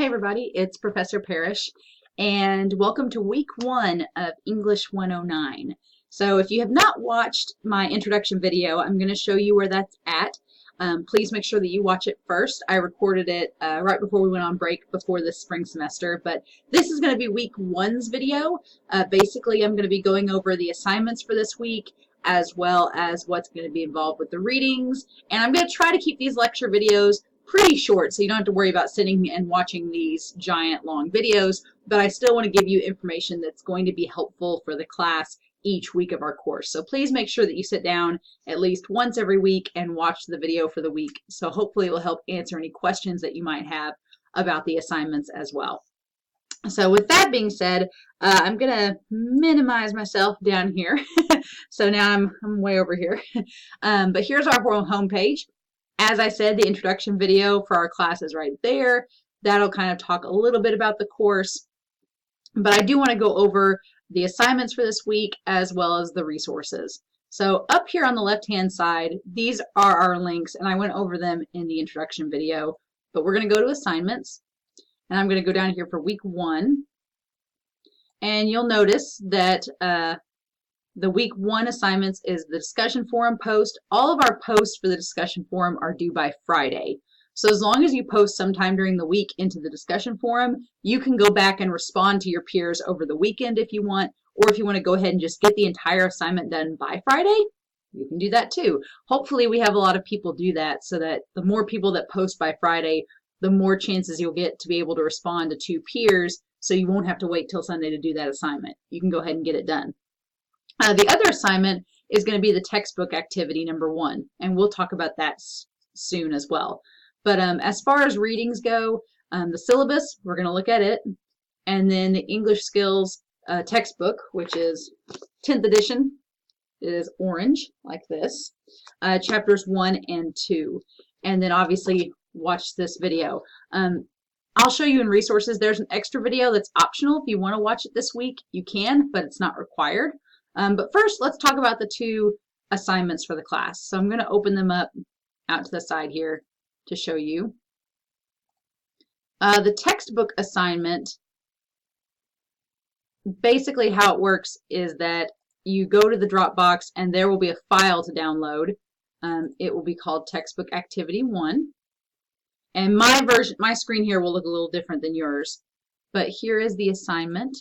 Hey everybody, it's Professor Parish, and welcome to week 1 of English 109. So if you have not watched my introduction video, I'm going to show you where that's at. Please make sure that you watch it first. I recorded it right before we went on break before this spring semester, but this is going to be week 1's video. Basically, I'm going to be going over the assignments for this week, as well as what's going to be involved with the readings, and I'm going to try to keep these lecture videos pretty short, so you don't have to worry about sitting and watching these giant long videos, but I still want to give you information that's going to be helpful for the class each week of our course. So please make sure that you sit down at least once every week and watch the video for the week. So hopefully it will help answer any questions that you might have about the assignments as well. So with that being said, I'm going to minimize myself down here. So now I'm way over here. But here's our home page. As I said, the introduction video for our class is right there. That'll kind of talk a little bit about the course. But I do want to go over the assignments for this week as well as the resources. So up here on the left-hand side, these are our links, and I went over them in the introduction video. But we're going to go to assignments, and I'm going to go down here for week 1. And you'll notice that the week 1 assignments is the discussion forum post. All of our posts for the discussion forum are due by Friday. So as long as you post sometime during the week into the discussion forum, you can go back and respond to your peers over the weekend if you want, or if you want to go ahead and just get the entire assignment done by Friday, you can do that too. Hopefully we have a lot of people do that, so that the more people that post by Friday, the more chances you'll get to be able to respond to 2 peers, so you won't have to wait till Sunday to do that assignment. You can go ahead and get it done. The other assignment is going to be the textbook activity number 1, and we'll talk about that soon as well. But as far as readings go, the syllabus, we're going to look at it, and then the English skills textbook, which is 10th edition, is orange, like this, chapters 1 and 2, and then obviously watch this video. I'll show you in resources, there's an extra video that's optional. If you want to watch it this week, you can, but it's not required. But first, let's talk about the 2 assignments for the class. So I'm going to open them up out to the side here to show you. The textbook assignment, basically how it works is that you go to the Dropbox and there will be a file to download. It will be called Textbook Activity 1. And my screen here will look a little different than yours. But here is the assignment.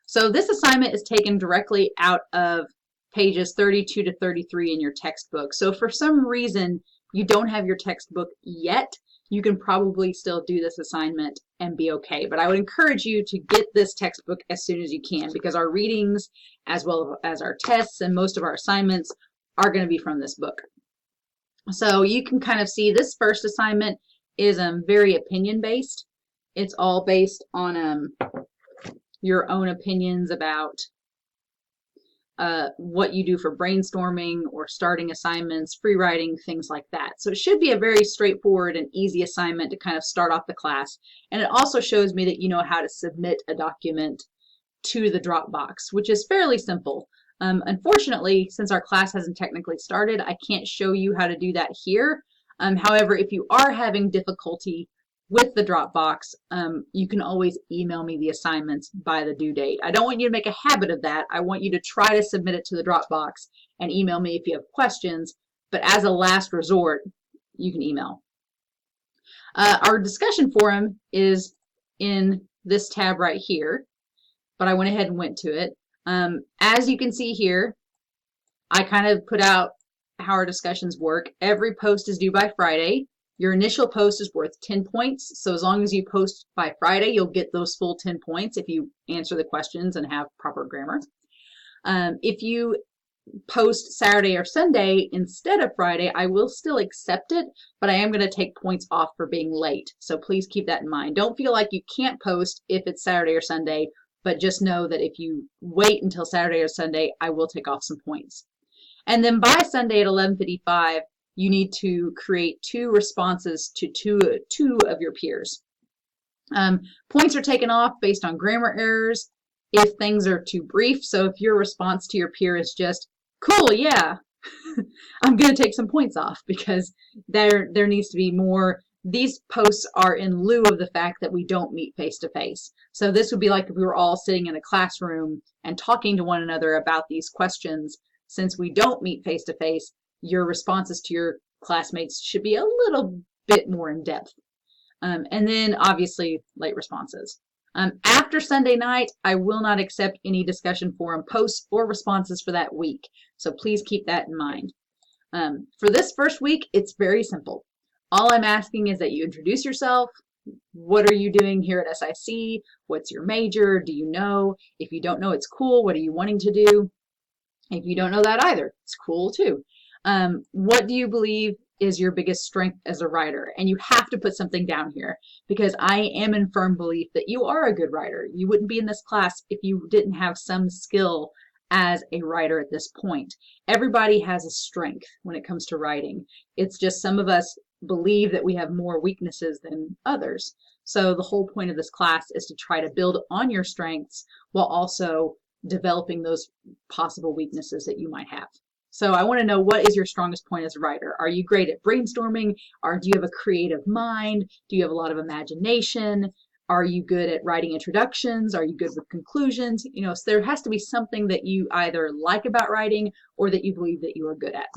So this assignment is taken directly out of pages 32 to 33 in your textbook. So if for some reason you don't have your textbook yet, you can probably still do this assignment and be okay. But I would encourage you to get this textbook as soon as you can, because our readings, as well as our tests and most of our assignments, are going to be from this book. So you can kind of see this first assignment is very opinion-based. It's all based on your own opinions about what you do for brainstorming or starting assignments, free writing, things like that. So it should be a very straightforward and easy assignment to kind of start off the class. And it also shows me that you know how to submit a document to the Dropbox, which is fairly simple. Unfortunately, since our class hasn't technically started, I can't show you how to do that here. However, if you are having difficulty with the Dropbox, you can always email me the assignments by the due date. I don't want you to make a habit of that. I want you to try to submit it to the Dropbox and email me if you have questions, but as a last resort, you can email. Our discussion forum is in this tab right here, but I went ahead and went to it. As you can see here, I kind of put out how our discussions work. Every post is due by Friday. Your initial post is worth 10 points, so as long as you post by Friday, you'll get those full 10 points if you answer the questions and have proper grammar. If you post Saturday or Sunday instead of Friday, I will still accept it, but I am going to take points off for being late, so please keep that in mind. Don't feel like you can't post if it's Saturday or Sunday, but just know that if you wait until Saturday or Sunday, I will take off some points. And then by Sunday at 11:55, you need to create 2 responses to two of your peers. Points are taken off based on grammar errors if things are too brief. So if your response to your peer is just, cool, yeah, I'm going to take some points off, because there needs to be more these posts are in lieu of the fact that we don't meet face to face. So this would be like if we were all sitting in a classroom and talking to one another about these questions. Since we don't meet face to face, your responses to your classmates should be a little bit more in depth. And then obviously late responses. After Sunday night, I will not accept any discussion forum posts or responses for that week. So please keep that in mind. For this first week, it's very simple. All I'm asking is that you introduce yourself. What are you doing here at SIC? What's your major? Do you know? If you don't know, it's cool. What are you wanting to do? If you don't know that either, it's cool too. What do you believe is your biggest strength as a writer? And you have to put something down here, because I am in firm belief that you are a good writer. You wouldn't be in this class if you didn't have some skill as a writer at this point. Everybody has a strength when it comes to writing. It's just some of us believe that we have more weaknesses than others. So the whole point of this class is to try to build on your strengths while also developing those possible weaknesses that you might have. So I want to know, what is your strongest point as a writer? Are you great at brainstorming? Or do you have a creative mind? Do you have a lot of imagination? Are you good at writing introductions? Are you good with conclusions? You know, so there has to be something that you either like about writing or that you believe that you are good at.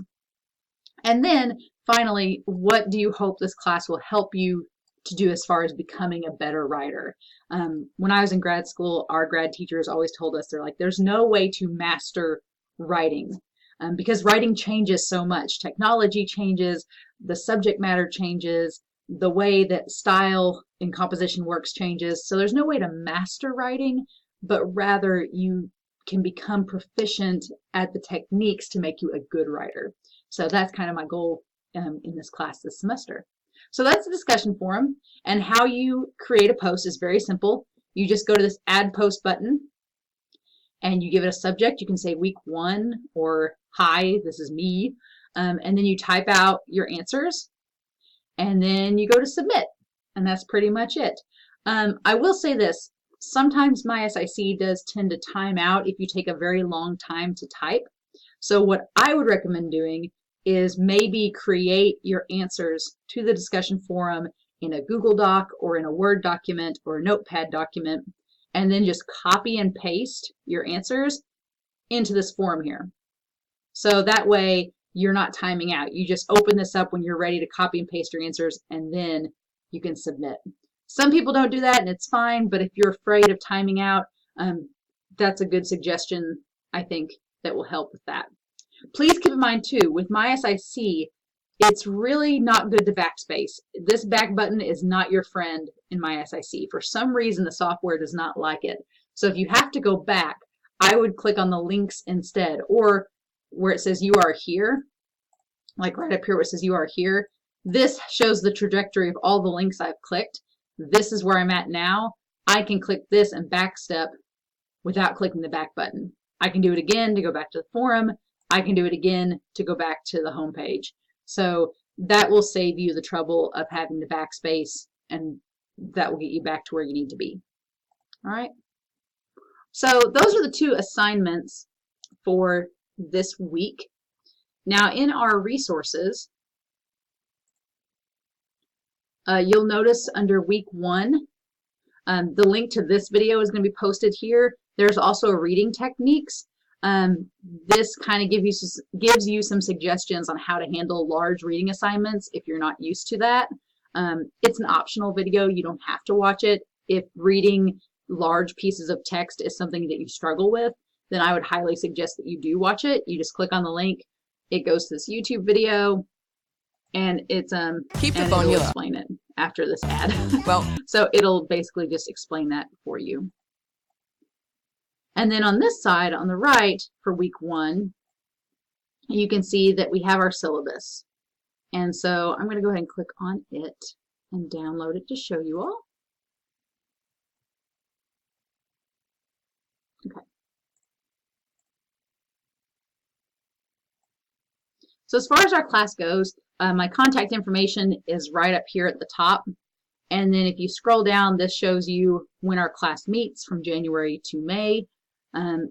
And then finally, what do you hope this class will help you to do as far as becoming a better writer? When I was in grad school, our grad teachers always told us, they're like, there's no way to master writing. Because writing changes so much. Technology changes, the subject matter changes, the way that style and composition works changes. So there's no way to master writing, but rather you can become proficient at the techniques to make you a good writer. So that's kind of my goal in this class this semester. So that's the discussion forum, and how you create a post is very simple. You just go to this add post button and you give it a subject. You can say week 1 or hi, this is me. And then you type out your answers and then you go to submit, and that's pretty much it. I will say this, sometimes my SIC does tend to time out if you take a very long time to type. So what I would recommend doing is maybe create your answers to the discussion forum in a Google Doc or in a Word document or a Notepad document, and then just copy and paste your answers into this form here. So that way you're not timing out. You just open this up when you're ready to copy and paste your answers, and then you can submit. Some people don't do that, and it's fine, but if you're afraid of timing out, that's a good suggestion, I think, that will help with that. Please keep in mind too, with my SIC, it's really not good to backspace. This back button is not your friend in my SIC. For some reason, the software does not like it. So if you have to go back, I would click on the links instead, or where it says you are here, like right up here where it says you are here, this shows the trajectory of all the links I've clicked. This is where I'm at now. I can click this and backstep without clicking the back button. I can do it again to go back to the forum. I can do it again to go back to the home page. So that will save you the trouble of having to backspace, and that will get you back to where you need to be. All right. So those are the 2 assignments for this week. Now in our resources, you'll notice under week 1, the link to this video is going to be posted here. There's also reading techniques. This kind of gives you some suggestions on how to handle large reading assignments if you're not used to that. It's an optional video. You don't have to watch it. If reading large pieces of text is something that you struggle with, then I would highly suggest that you do watch it. You just click on the link. It goes to this YouTube video, and it's keep your and phone it'll explain it after this ad. Well, so it'll basically just explain that for you. And then on this side, on the right, for week 1, you can see that we have our syllabus. And so I'm going to go ahead and click on it and download it to show you all. Okay. So as far as our class goes, my contact information is right up here at the top. And then if you scroll down, this shows you when our class meets from January to May.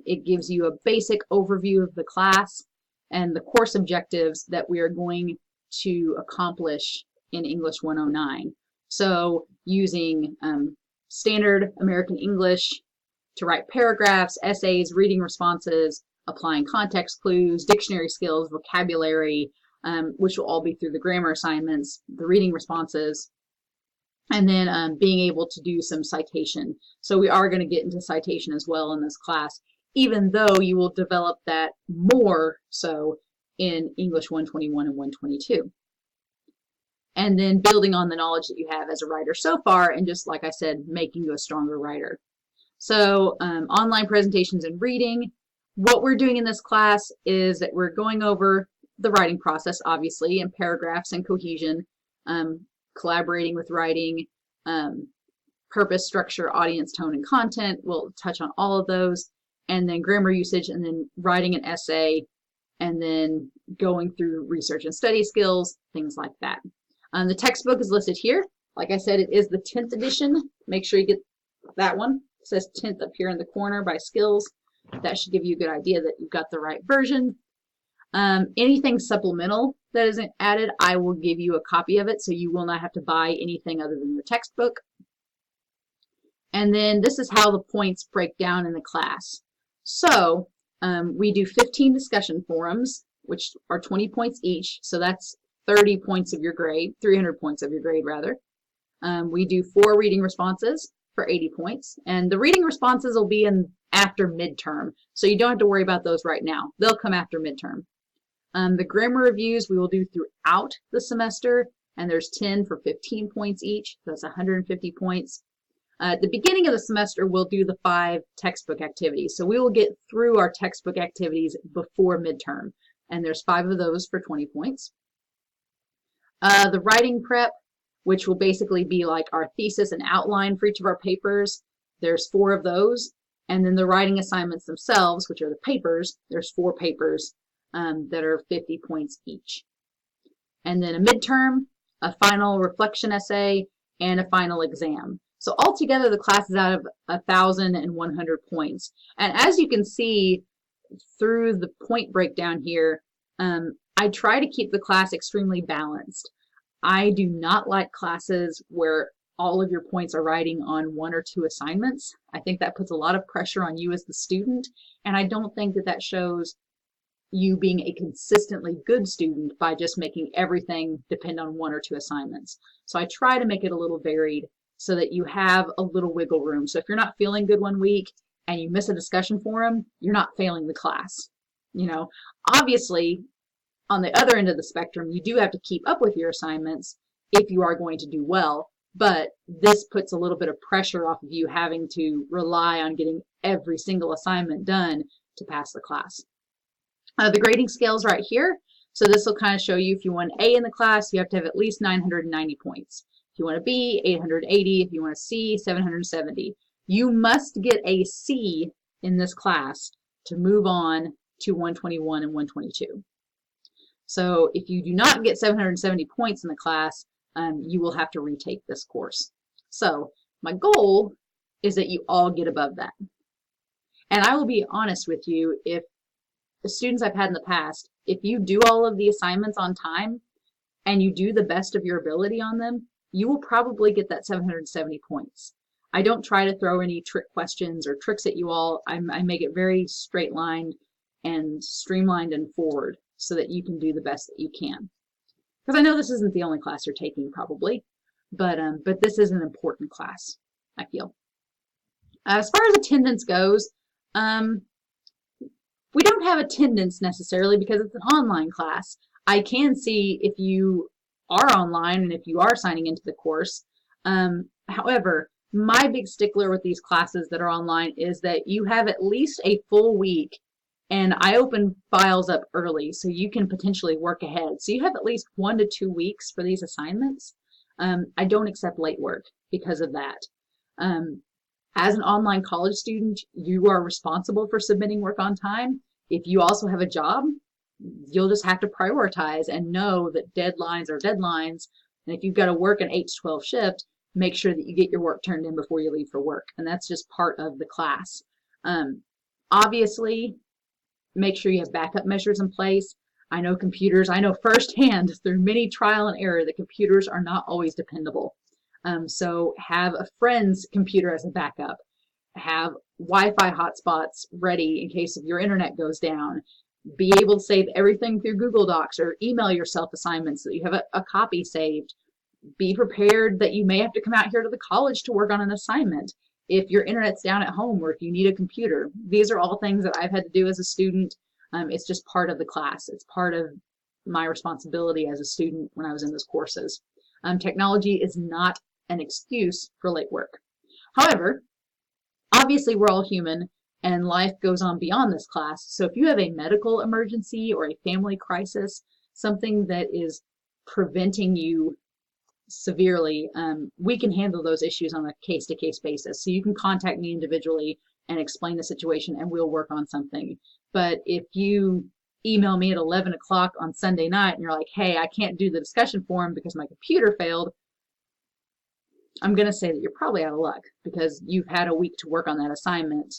It gives you a basic overview of the class and the course objectives that we are going to accomplish in English 109. So using standard American English to write paragraphs, essays, reading responses, applying context clues, dictionary skills, vocabulary, which will all be through the grammar assignments, the reading responses, and then being able to do some citation. So we are going to get into citation as well in this class, even though you will develop that more so in English 121 and 122. And then building on the knowledge that you have as a writer so far, and just like I said, making you a stronger writer. So online presentations and reading. What we're doing in this class is that we're going over the writing process, obviously, and paragraphs and cohesion, collaborating with writing, purpose, structure, audience, tone, and content. We'll touch on all of those, and then grammar usage, and then writing an essay, and then going through research and study skills, things like that. The textbook is listed here. Like I said, it is the 10th edition. Make sure you get that one. It says 10th up here in the corner by Skills. That should give you a good idea that you've got the right version. Anything supplemental that isn't added, I will give you a copy of it, so you will not have to buy anything other than your textbook. And then this is how the points break down in the class. So we do 15 discussion forums, which are 20 points each. So that's 30 points of your grade, 300 points of your grade rather. We do 4 reading responses for 80 points. And the reading responses will be in after midterm. So you don't have to worry about those right now. They'll come after midterm. The grammar reviews we will do throughout the semester, and there's 10 for 15 points each. That's 150 points. At the beginning of the semester, we'll do the 5 textbook activities. So we will get through our textbook activities before midterm, and there's 5 of those for 20 points. The writing prep, which will basically be like our thesis and outline for each of our papers, there's 4 of those. And then the writing assignments themselves, which are the papers, there's 4 papers that are 50 points each. And then a midterm, a final reflection essay, and a final exam. So altogether, the class is out of 1,100 points. And as you can see through the point breakdown here, I try to keep the class extremely balanced. I do not like classes where all of your points are riding on 1 or 2 assignments. I think that puts a lot of pressure on you as the student, and I don't think that that shows you being a consistently good student by just making everything depend on 1 or 2 assignments. So I try to make it a little varied so that you have a little wiggle room. So if you're not feeling good one week and you miss a discussion forum, you're not failing the class. You know, obviously, on the other end of the spectrum, you do have to keep up with your assignments if you are going to do well, but this puts a little bit of pressure off of you having to rely on getting every single assignment done to pass the class. The grading scales right here. So this will kind of show you if you want an A in the class, you have to have at least 990 points. If you want a B, 880. If you want a C, 770. You must get a C in this class to move on to 121 and 122. So if you do not get 770 points in the class, you will have to retake this course. So my goal is that you all get above that. And I will be honest with you, if the students I've had in the past, if you do all of the assignments on time and you do the best of your ability on them, you will probably get that 770 points. I don't try to throw any trick questions or tricks at you all. I make it very straight lined and streamlined and forward so that you can do the best that you can. Because I know this isn't the only class you're taking probably, but this is an important class, I feel. As far as attendance goes, we don't have attendance necessarily because it's an online class. I can see if you are online and if you are signing into the course. However, my big stickler with these classes that are online is that you have at least a full week, and I open files up early so you can potentially work ahead. So you have at least 1 to 2 weeks for these assignments. I don't accept late work because of that. As an online college student, you are responsible for submitting work on time. If you also have a job, you'll just have to prioritize and know that deadlines are deadlines. And if you've got to work an 8 to 12 shift, make sure that you get your work turned in before you leave for work. And that's just part of the class. Obviously, make sure you have backup measures in place. I know computers, I know firsthand through many trial and error that computers are not always dependable. So have a friend's computer as a backup. Have Wi-Fi hotspots ready in case if your internet goes down. Be able to save everything through Google Docs or email yourself assignments so that you have a copy saved. Be prepared that you may have to come out here to the college to work on an assignment if your internet's down at home or if you need a computer. These are all things that I've had to do as a student. It's just part of the class. It's part of my responsibility as a student when I was in those courses. Technology is not an excuse for late work. However, obviously we're all human and life goes on beyond this class. So if you have a medical emergency or a family crisis, something that is preventing you severely, we can handle those issues on a case-to-case basis. So you can contact me individually and explain the situation and we'll work on something. But if you email me at 11 o'clock on Sunday night and you're like, hey, I can't do the discussion forum because my computer failed, I'm going to say that you're probably out of luck because you've had a week to work on that assignment.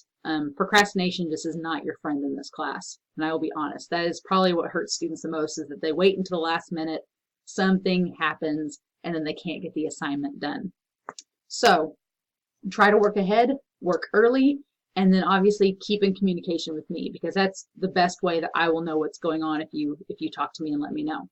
Procrastination just is not your friend in this class. And I will be honest, that is probably what hurts students the most, is that they wait until the last minute, something happens, and then they can't get the assignment done. So try to work ahead, work early, and then obviously keep in communication with me because that's the best way that I will know what's going on if you talk to me and let me know.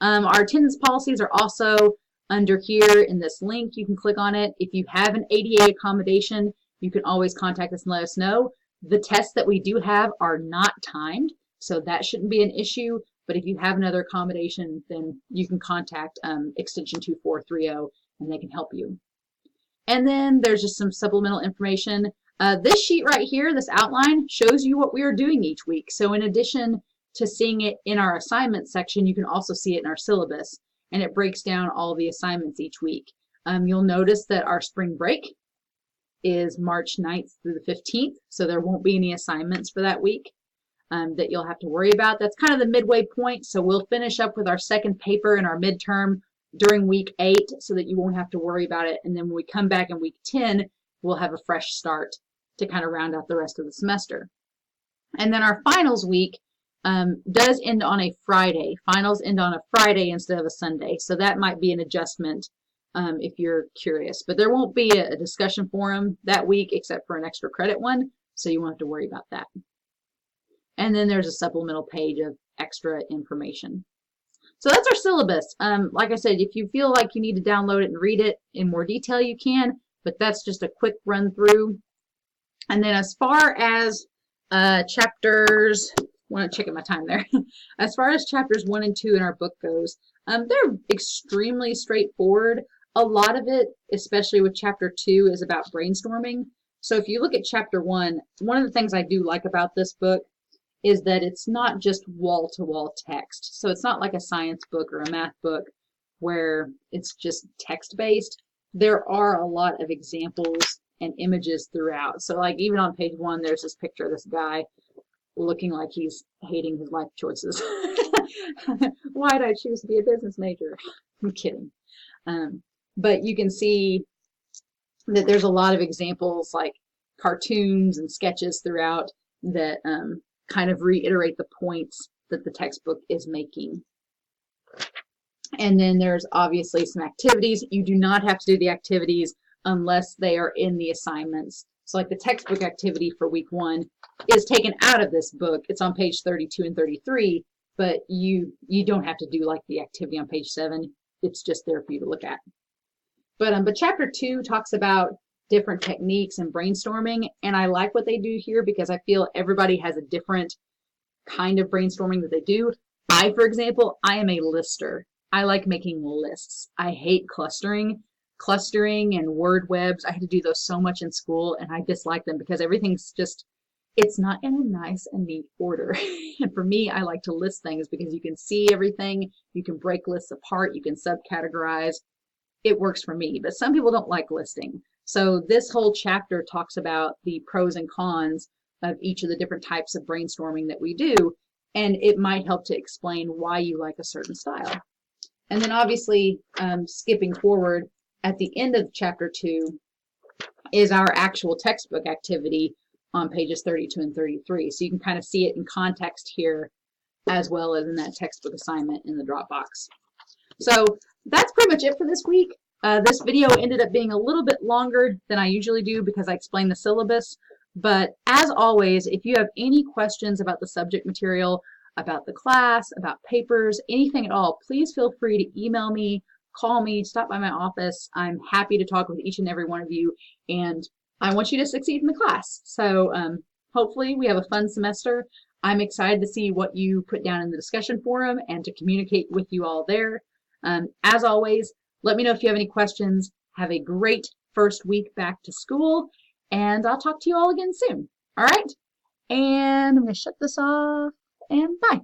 Our attendance policies are also under here in this link. You can click on it. If you have an ADA accommodation, you can always contact us and let us know. The tests that we do have are not timed, so that shouldn't be an issue. But if you have another accommodation, then you can contact extension 2430 and they can help you. And then there's just some supplemental information. This sheet right here, this outline, shows you what we are doing each week. So in addition to seeing it in our assignment section, you can also see it in our syllabus. And it breaks down all the assignments each week. You'll notice that our spring break is March 9th through the 15th, so there won't be any assignments for that week that you'll have to worry about. That's kind of the midway point, so we'll finish up with our second paper in our midterm during week 8 so that you won't have to worry about it. And then when we come back in week 10, we'll have a fresh start to kind of round out the rest of the semester. And then our finals week does end on a Friday. Finals end on a Friday instead of a Sunday. So that might be an adjustment if you're curious. But there won't be a discussion forum that week except for an extra credit one. So you won't have to worry about that. And then there's a supplemental page of extra information. So that's our syllabus. Like I said, if you feel like you need to download it and read it in more detail, you can. But that's just a quick run through. And then as far as chapters... want to check at my time there. As far as chapters 1 and 2 in our book goes, they're extremely straightforward. A lot of it, especially with chapter 2, is about brainstorming. So if you look at chapter 1, one of the things I do like about this book is that it's not just wall-to-wall text. So it's not like a science book or a math book where it's just text-based. There are a lot of examples and images throughout. So like even on page 1, there's this picture of this guy looking like he's hating his life choices. Why did I choose to be a business major? I'm kidding. But you can see that there's a lot of examples like cartoons and sketches throughout that kind of reiterate the points that the textbook is making. And then there's obviously some activities. You do not have to do the activities unless they are in the assignments. So like the textbook activity for week 1 is taken out of this book. It's on page 32 and 33, but you don't have to do like the activity on page 7. It's just there for you to look at. But chapter 2 talks about different techniques and brainstorming, and I like what they do here because I feel everybody has a different kind of brainstorming that they do. For example, I am a lister. I like making lists. I hate clustering. Clustering and word webs, I had to do those so much in school, and I dislike them because everything's just, it's not in a nice and neat order. And for me, I like to list things because you can see everything, you can break lists apart, you can subcategorize. It works for me, but some people don't like listing. So this whole chapter talks about the pros and cons of each of the different types of brainstorming that we do, and it might help to explain why you like a certain style. And then obviously, skipping forward, at the end of chapter 2 is our actual textbook activity on pages 32 and 33. So you can kind of see it in context here as well as in that textbook assignment in the Dropbox. So that's pretty much it for this week. This video ended up being a little bit longer than I usually do because I explained the syllabus. But as always, if you have any questions about the subject material, about the class, about papers, anything at all, please feel free to email me, call me, stop by my office. I'm happy to talk with each and every one of you, and I want you to succeed in the class. So hopefully we have a fun semester. I'm excited to see what you put down in the discussion forum and to communicate with you all there. As always, let me know if you have any questions. Have a great first week back to school, and I'll talk to you all again soon. All right? And I'm going to shut this off, and bye.